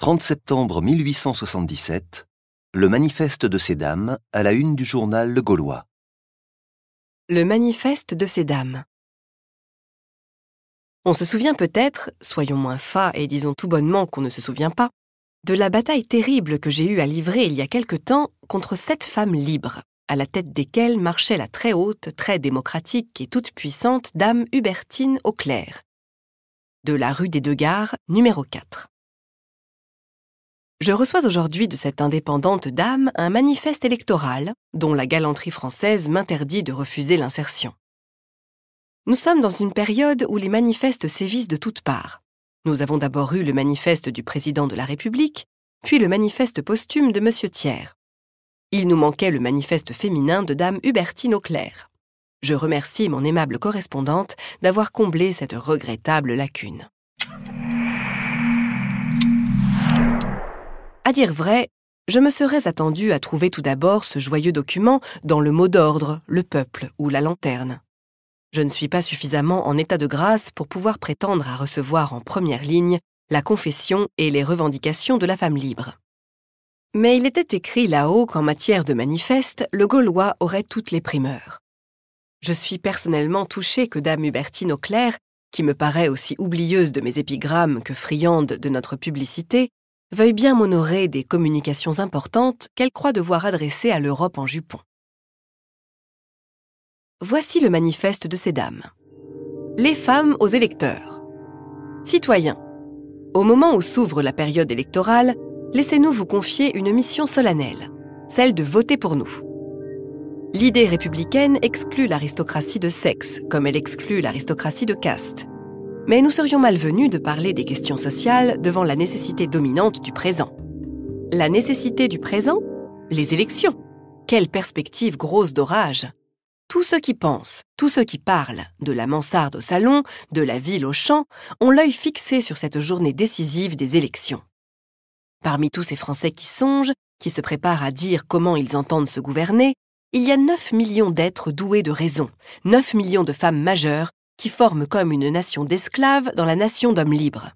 30 septembre 1877, le manifeste de ces dames à la une du journal Le Gaulois. Le manifeste de ces dames. On se souvient peut-être, soyons moins fats et disons tout bonnement qu'on ne se souvient pas, de la bataille terrible que j'ai eue à livrer il y a quelque temps contre 7 femmes libres, à la tête desquelles marchait la très haute, très démocratique et toute puissante dame Hubertine Auclair, de la rue des Deux Gares, numéro 4. Je reçois aujourd'hui de cette indépendante dame un manifeste électoral dont la galanterie française m'interdit de refuser l'insertion. Nous sommes dans une période où les manifestes sévissent de toutes parts. Nous avons d'abord eu le manifeste du président de la République, puis le manifeste posthume de M. Thiers. Il nous manquait le manifeste féminin de dame Hubertine Auclair. Je remercie mon aimable correspondante d'avoir comblé cette regrettable lacune. À dire vrai, je me serais attendue à trouver tout d'abord ce joyeux document dans le mot d'ordre, le peuple ou la lanterne. Je ne suis pas suffisamment en état de grâce pour pouvoir prétendre à recevoir en première ligne la confession et les revendications de la femme libre. Mais il était écrit là-haut qu'en matière de manifeste, le Gaulois aurait toutes les primeurs. Je suis personnellement touchée que dame Hubertine Auclair, qui me paraît aussi oublieuse de mes épigrammes que friande de notre publicité, veuille bien m'honorer des communications importantes qu'elle croit devoir adresser à l'Europe en jupon. Voici le manifeste de ces dames. Les femmes aux électeurs. Citoyens, au moment où s'ouvre la période électorale, laissez-nous vous confier une mission solennelle, celle de voter pour nous. L'idée républicaine exclut l'aristocratie de sexe, comme elle exclut l'aristocratie de caste. Mais nous serions malvenus de parler des questions sociales devant la nécessité dominante du présent. La nécessité du présent ? Les élections. Quelle perspective grosse d'orage ! Tous ceux qui pensent, tous ceux qui parlent, de la mansarde au salon, de la ville au champ, ont l'œil fixé sur cette journée décisive des élections. Parmi tous ces Français qui songent, qui se préparent à dire comment ils entendent se gouverner, il y a 9 millions d'êtres doués de raison, 9 millions de femmes majeures qui forment comme une nation d'esclaves dans la nation d'hommes libres.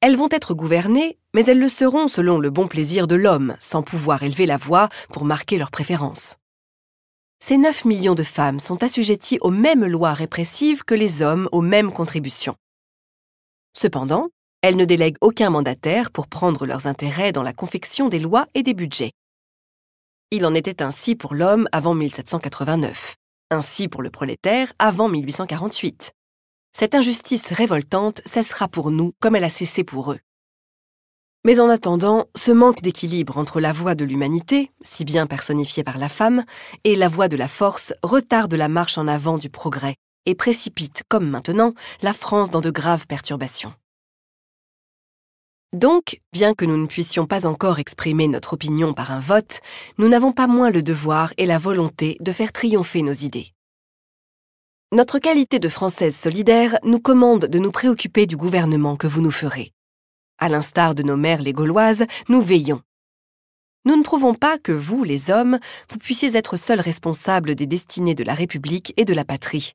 Elles vont être gouvernées, mais elles le seront selon le bon plaisir de l'homme, sans pouvoir élever la voix pour marquer leurs préférences. Ces 9 millions de femmes sont assujetties aux mêmes lois répressives que les hommes aux mêmes contributions. Cependant, elles ne délèguent aucun mandataire pour prendre leurs intérêts dans la confection des lois et des budgets. Il en était ainsi pour l'homme avant 1789, ainsi pour le prolétaire avant 1848. Cette injustice révoltante cessera pour nous comme elle a cessé pour eux. Mais en attendant, ce manque d'équilibre entre la voix de l'humanité, si bien personnifiée par la femme, et la voix de la force retarde la marche en avant du progrès et précipite, comme maintenant, la France dans de graves perturbations. Donc, bien que nous ne puissions pas encore exprimer notre opinion par un vote, nous n'avons pas moins le devoir et la volonté de faire triompher nos idées. Notre qualité de Française solidaire nous commande de nous préoccuper du gouvernement que vous nous ferez. À l'instar de nos mères les Gauloises, nous veillons. Nous ne trouvons pas que vous, les hommes, vous puissiez être seuls responsables des destinées de la République et de la patrie.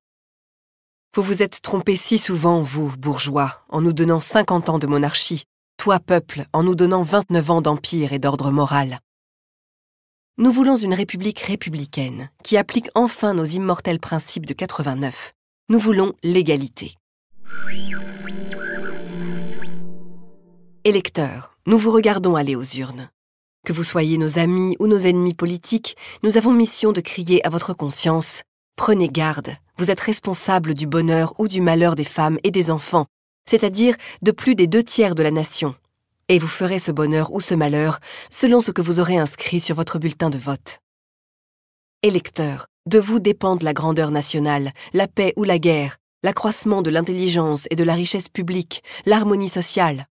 Vous vous êtes trompés si souvent, vous, bourgeois, en nous donnant 50 ans de monarchie, toi, peuple, en nous donnant 29 ans d'empire et d'ordre moral. Nous voulons une République républicaine qui applique enfin nos immortels principes de 89. Nous voulons l'égalité. Électeurs, nous vous regardons aller aux urnes. Que vous soyez nos amis ou nos ennemis politiques, nous avons mission de crier à votre conscience « Prenez garde, vous êtes responsables du bonheur ou du malheur des femmes et des enfants, c'est-à-dire de plus des 2/3 de la nation. Et vous ferez ce bonheur ou ce malheur selon ce que vous aurez inscrit sur votre bulletin de vote. Électeurs, de vous dépendent la grandeur nationale, la paix ou la guerre, l'accroissement de l'intelligence et de la richesse publique, l'harmonie sociale.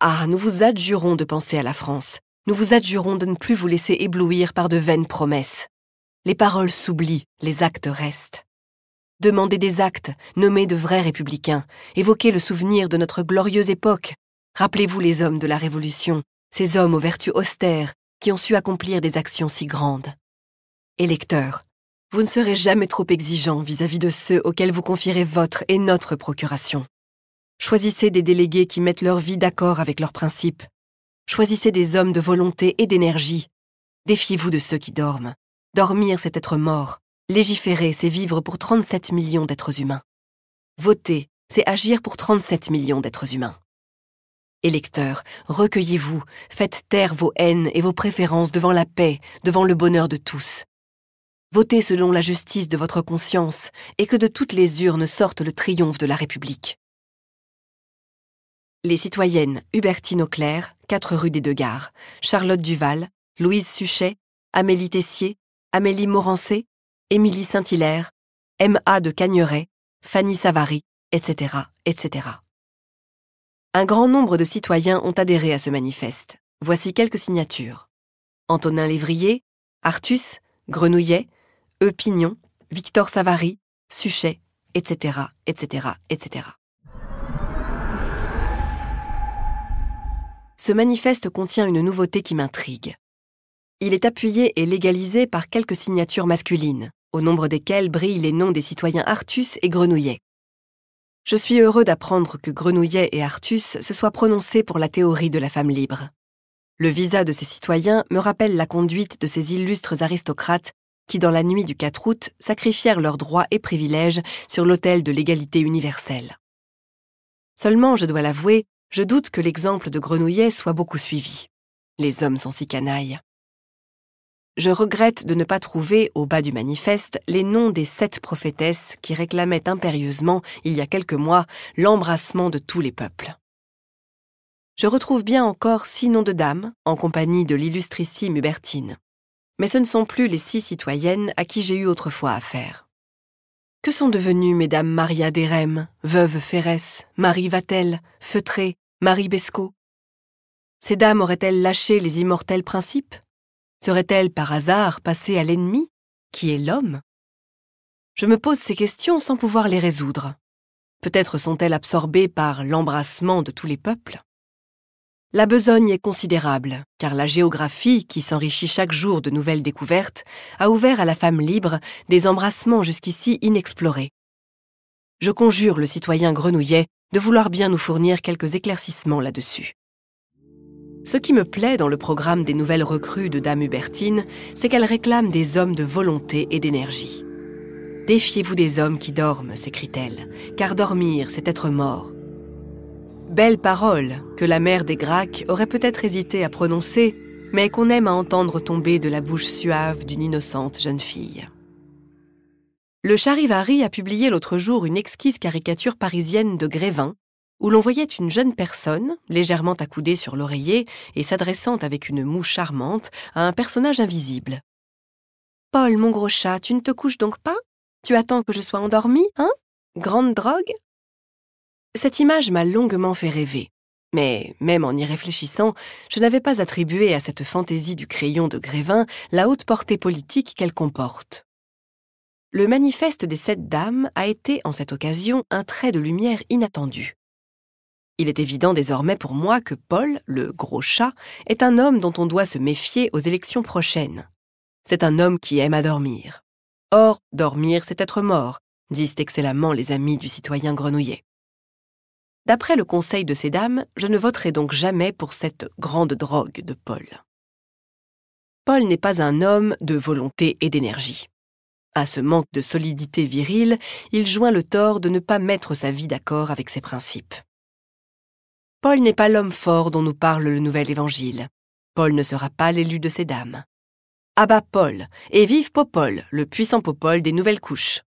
Ah, nous vous adjurons de penser à la France. Nous vous adjurons de ne plus vous laisser éblouir par de vaines promesses. Les paroles s'oublient, les actes restent. Demandez des actes, nommez de vrais républicains, évoquez le souvenir de notre glorieuse époque. Rappelez-vous les hommes de la Révolution, ces hommes aux vertus austères qui ont su accomplir des actions si grandes. Électeurs, vous ne serez jamais trop exigeants vis-à-vis de ceux auxquels vous confierez votre et notre procuration. Choisissez des délégués qui mettent leur vie d'accord avec leurs principes, Choisissez des hommes de volonté et d'énergie. Défiez-vous de ceux qui dorment. Dormir, c'est être mort. Légiférer, c'est vivre pour 37 millions d'êtres humains. Voter, c'est agir pour 37 millions d'êtres humains. Électeurs, recueillez-vous, faites taire vos haines et vos préférences devant la paix, devant le bonheur de tous. Votez selon la justice de votre conscience et que de toutes les urnes sorte le triomphe de la République. Les citoyennes Hubertine Auclair, 4 rue des Deux Gares, Charlotte Duval, Louise Suchet, Amélie Tessier, Amélie Morancé, Émilie Saint-Hilaire, M.A. de Cagneret, Fanny Savary, etc., etc. Un grand nombre de citoyens ont adhéré à ce manifeste. Voici quelques signatures. Antonin Lévrier, Artus, Grenouillet, Pignon, Victor Savary, Suchet, etc., etc., etc. Ce manifeste contient une nouveauté qui m'intrigue. Il est appuyé et légalisé par quelques signatures masculines, au nombre desquelles brillent les noms des citoyens Artus et Grenouillet. Je suis heureux d'apprendre que Grenouillet et Artus se soient prononcés pour la théorie de la femme libre. Le visa de ces citoyens me rappelle la conduite de ces illustres aristocrates qui, dans la nuit du 4 août, sacrifièrent leurs droits et privilèges sur l'autel de l'égalité universelle. Seulement, je dois l'avouer, je doute que l'exemple de Grenouillet soit beaucoup suivi. Les hommes sont si canailles. Je regrette de ne pas trouver, au bas du manifeste, les noms des 7 prophétesses qui réclamaient impérieusement, il y a quelques mois, l'embrassement de tous les peuples. Je retrouve bien encore 6 noms de dames, en compagnie de l'illustrissime Hubertine. Mais ce ne sont plus les 6 citoyennes à qui j'ai eu autrefois affaire. Que sont devenues mesdames Maria Desrem, veuve Ferrès, Marie Vatel, Feutré, Marie Bescot? Ces dames auraient-elles lâché les immortels principes? Seraient-elles par hasard passées à l'ennemi, qui est l'homme? Je me pose ces questions sans pouvoir les résoudre. Peut-être sont-elles absorbées par l'embrassement de tous les peuples? La besogne est considérable, car la géographie, qui s'enrichit chaque jour de nouvelles découvertes, a ouvert à la femme libre des embrassements jusqu'ici inexplorés. Je conjure le citoyen Grenouillet de vouloir bien nous fournir quelques éclaircissements là-dessus. Ce qui me plaît dans le programme des nouvelles recrues de Dame Hubertine, c'est qu'elle réclame des hommes de volonté et d'énergie. « Défiez-vous des hommes qui dorment », s'écrie-t-elle, « car dormir, c'est être mort. » Belle parole que la mère des Gracques aurait peut-être hésité à prononcer, mais qu'on aime à entendre tomber de la bouche suave d'une innocente jeune fille. Le Charivari a publié l'autre jour une exquise caricature parisienne de Grévin, où l'on voyait une jeune personne, légèrement accoudée sur l'oreiller et s'adressant avec une moue charmante à un personnage invisible. « Paul, mon gros chat, tu ne te couches donc pas? Tu attends que je sois endormie, hein? Grande drogue ?» Cette image m'a longuement fait rêver. Mais, même en y réfléchissant, je n'avais pas attribué à cette fantaisie du crayon de Grévin la haute portée politique qu'elle comporte. Le manifeste des 7 dames a été, en cette occasion, un trait de lumière inattendu. Il est évident désormais pour moi que Paul, le gros chat, est un homme dont on doit se méfier aux élections prochaines. C'est un homme qui aime à dormir. Or, dormir, c'est être mort, disent excellemment les amis du citoyen Grenouillet. D'après le conseil de ces dames, je ne voterai donc jamais pour cette grande drogue de Paul. Paul n'est pas un homme de volonté et d'énergie. À ce manque de solidité virile, il joint le tort de ne pas mettre sa vie d'accord avec ses principes. Paul n'est pas l'homme fort dont nous parle le Nouvel Évangile. Paul ne sera pas l'élu de ces dames. À bas Paul, et vive Popol, le puissant Popol des nouvelles couches.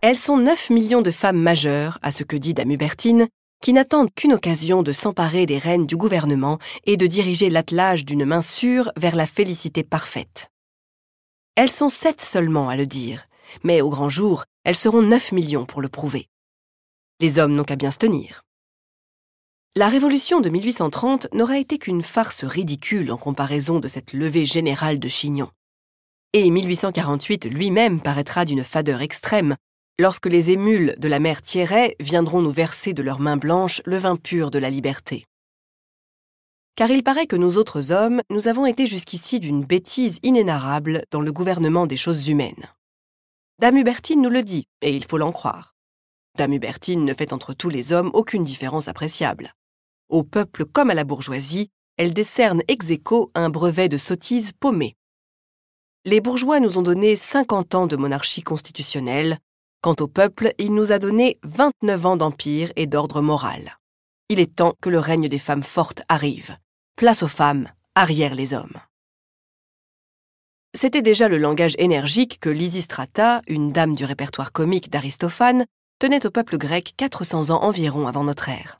Elles sont 9 millions de femmes majeures, à ce que dit Dame Hubertine, qui n'attendent qu'une occasion de s'emparer des rênes du gouvernement et de diriger l'attelage d'une main sûre vers la félicité parfaite. Elles sont 7 seulement à le dire, mais au grand jour, elles seront 9 millions pour le prouver. Les hommes n'ont qu'à bien se tenir. La Révolution de 1830 n'aura été qu'une farce ridicule en comparaison de cette levée générale de chignons. Et 1848 lui-même paraîtra d'une fadeur extrême, lorsque les émules de la mère Thierret viendront nous verser de leurs mains blanches le vin pur de la liberté. Car il paraît que nous autres hommes, nous avons été jusqu'ici d'une bêtise inénarrable dans le gouvernement des choses humaines. Dame Hubertine nous le dit, et il faut l'en croire. Dame Hubertine ne fait entre tous les hommes aucune différence appréciable. Au peuple comme à la bourgeoisie, elle décerne ex aequo un brevet de sottise paumé. Les bourgeois nous ont donné 50 ans de monarchie constitutionnelle. Quant au peuple, il nous a donné 29 ans d'empire et d'ordre moral. Il est temps que le règne des femmes fortes arrive. Place aux femmes, arrière les hommes. C'était déjà le langage énergique que Lysistrata, une dame du répertoire comique d'Aristophane, tenait au peuple grec 400 ans environ avant notre ère.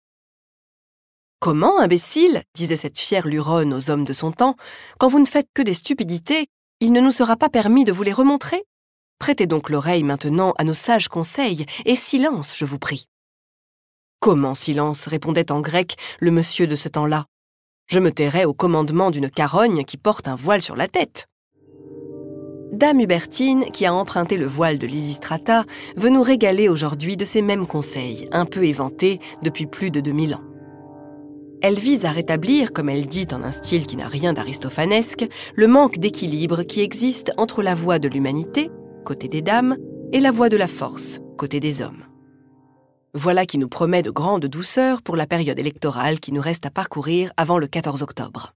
« Comment, imbécile, disait cette fière luronne aux hommes de son temps, quand vous ne faites que des stupidités, il ne nous sera pas permis de vous les remontrer? Prêtez donc l'oreille maintenant à nos sages conseils, et silence, je vous prie. » « Comment silence ?» répondait en grec le monsieur de ce temps-là. « Je me tairai au commandement d'une carogne qui porte un voile sur la tête. » Dame Hubertine, qui a emprunté le voile de Lysistrata, veut nous régaler aujourd'hui de ces mêmes conseils, un peu éventés depuis plus de 2000 ans. Elle vise à rétablir, comme elle dit en un style qui n'a rien d'aristophanesque, le manque d'équilibre qui existe entre la voie de l'humanité, côté des dames, et la voie de la force, côté des hommes. Voilà qui nous promet de grandes douceurs pour la période électorale qui nous reste à parcourir avant le 14 octobre.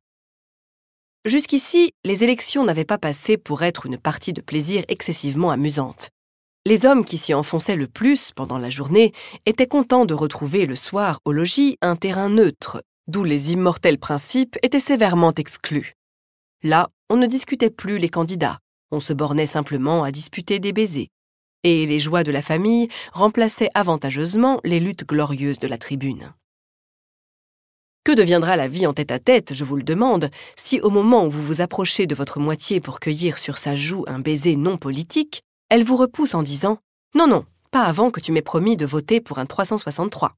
Jusqu'ici, les élections n'avaient pas passé pour être une partie de plaisir excessivement amusante. Les hommes qui s'y enfonçaient le plus pendant la journée étaient contents de retrouver le soir au logis un terrain neutre, d'où les immortels principes étaient sévèrement exclus. Là, on ne discutait plus les candidats, on se bornait simplement à disputer des baisers. Et les joies de la famille remplaçaient avantageusement les luttes glorieuses de la tribune. Que deviendra la vie en tête-à-tête, je vous le demande, si au moment où vous vous approchez de votre moitié pour cueillir sur sa joue un baiser non politique, elle vous repousse en disant « Non, non, pas avant que tu m'aies promis de voter pour un 363 ».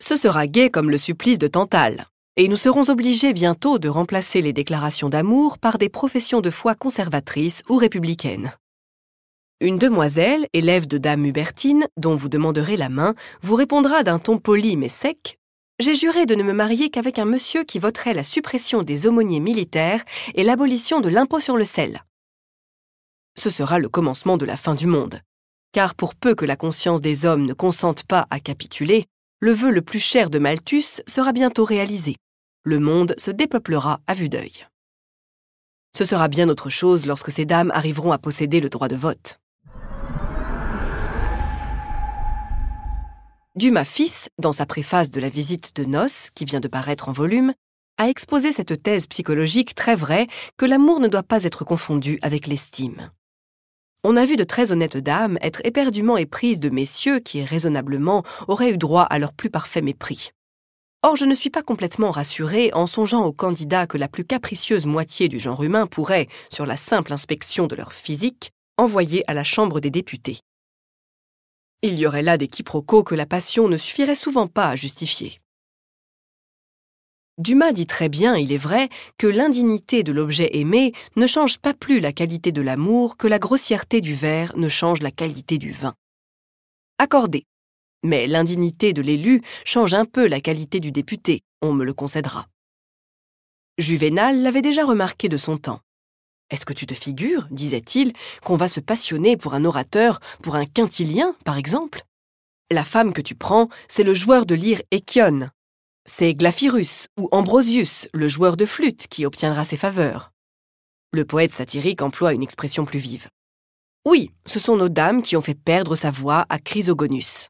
Ce sera gai comme le supplice de Tantale, et nous serons obligés bientôt de remplacer les déclarations d'amour par des professions de foi conservatrices ou républicaines. Une demoiselle, élève de Dame Hubertine, dont vous demanderez la main, vous répondra d'un ton poli mais sec « J'ai juré de ne me marier qu'avec un monsieur qui voterait la suppression des aumôniers militaires et l'abolition de l'impôt sur le sel. » Ce sera le commencement de la fin du monde. Car pour peu que la conscience des hommes ne consente pas à capituler, le vœu le plus cher de Malthus sera bientôt réalisé. Le monde se dépeuplera à vue d'œil. Ce sera bien autre chose lorsque ces dames arriveront à posséder le droit de vote. Dumas fils, dans sa préface de la visite de noces, qui vient de paraître en volume, a exposé cette thèse psychologique très vraie que l'amour ne doit pas être confondu avec l'estime. On a vu de très honnêtes dames être éperdument éprises de messieurs qui, raisonnablement, auraient eu droit à leur plus parfait mépris. Or, je ne suis pas complètement rassurée en songeant aux candidats que la plus capricieuse moitié du genre humain pourrait, sur la simple inspection de leur physique, envoyer à la Chambre des députés. Il y aurait là des quiproquos que la passion ne suffirait souvent pas à justifier. Dumas dit très bien, il est vrai, que l'indignité de l'objet aimé ne change pas plus la qualité de l'amour que la grossièreté du verre ne change la qualité du vin. Accordé. Mais l'indignité de l'élu change un peu la qualité du député, on me le concédera. Juvénal l'avait déjà remarqué de son temps. « Est-ce que tu te figures, disait-il, qu'on va se passionner pour un orateur, pour un quintilien, par exemple? La femme que tu prends, c'est le joueur de lyre Échione. C'est Glaphyrius ou Ambrosius, le joueur de flûte, qui obtiendra ses faveurs. » Le poète satirique emploie une expression plus vive. Oui, ce sont nos dames qui ont fait perdre sa voix à Chrysogonus.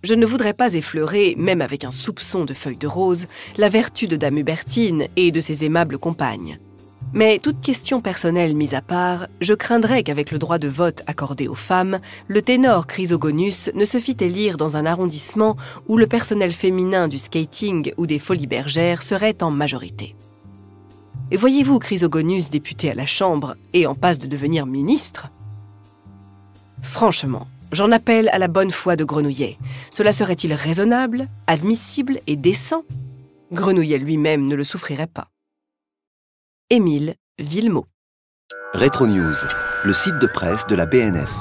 Je ne voudrais pas effleurer, même avec un soupçon de feuilles de rose, la vertu de Dame Hubertine et de ses aimables compagnes. Mais toute question personnelle mise à part, je craindrais qu'avec le droit de vote accordé aux femmes, le ténor Chrysogonus ne se fît élire dans un arrondissement où le personnel féminin du skating ou des folies bergères serait en majorité. Et voyez-vous Chrysogonus député à la Chambre et en passe de devenir ministre? Franchement, j'en appelle à la bonne foi de Grenouillet. Cela serait-il raisonnable, admissible et décent? Grenouillet lui-même ne le souffrirait pas. Émile Villemot. Rétro News, le site de presse de la BNF.